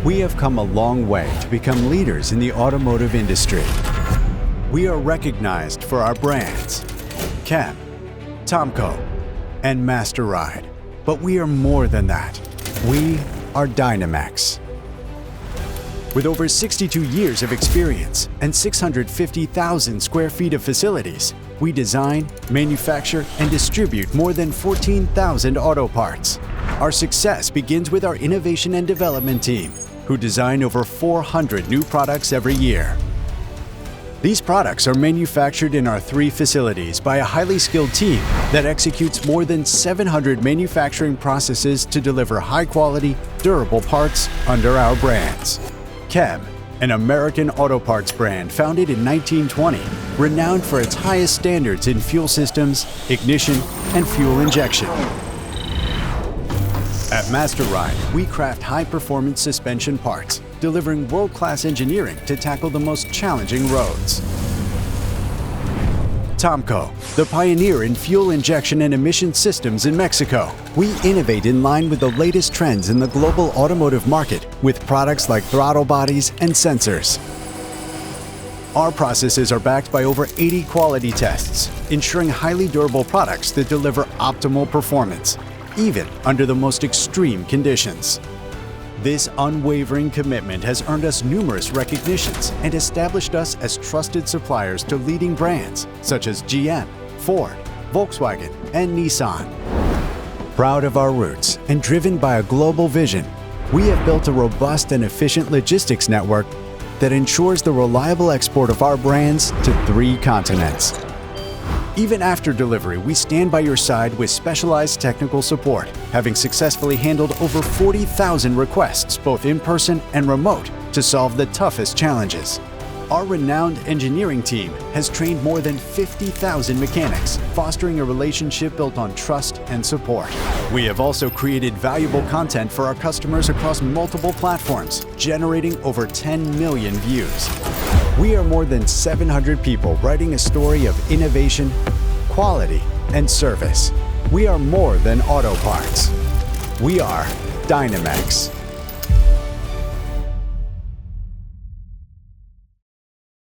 We have come a long way to become leaders in the automotive industry. We are recognized for our brands, Chem, Tomco, and Masterride. But we are more than that. We are Dynamex. With over 62 years of experience and 650,000 square feet of facilities, we design, manufacture, and distribute more than 14,000 auto parts. Our success begins with our innovation and development team, who design over 400 new products every year. These products are manufactured in our 3 facilities by a highly skilled team that executes more than 700 manufacturing processes to deliver high-quality, durable parts under our brands. Chem, an American auto parts brand founded in 1920, renowned for its highest standards in fuel systems, ignition, and fuel injection. At Masterride, we craft high-performance suspension parts, delivering world-class engineering to tackle the most challenging roads. Tomco, the pioneer in fuel injection and emission systems in Mexico. We innovate in line with the latest trends in the global automotive market with products like throttle bodies and sensors. Our processes are backed by over 80 quality tests, ensuring highly durable products that deliver optimal performance, even under the most extreme conditions. This unwavering commitment has earned us numerous recognitions and established us as trusted suppliers to leading brands such as GM, Ford, Volkswagen, and Nissan. Proud of our roots and driven by a global vision, we have built a robust and efficient logistics network that ensures the reliable export of our brands to 3 continents. Even after delivery, we stand by your side with specialized technical support, having successfully handled over 40,000 requests, both in person and remote, to solve the toughest challenges. Our renowned engineering team has trained more than 50,000 mechanics, fostering a relationship built on trust and support. We have also created valuable content for our customers across multiple platforms, generating over 10 million views. We are more than 700 people writing a story of innovation, quality, and service. We are more than auto parts. We are Dynamex.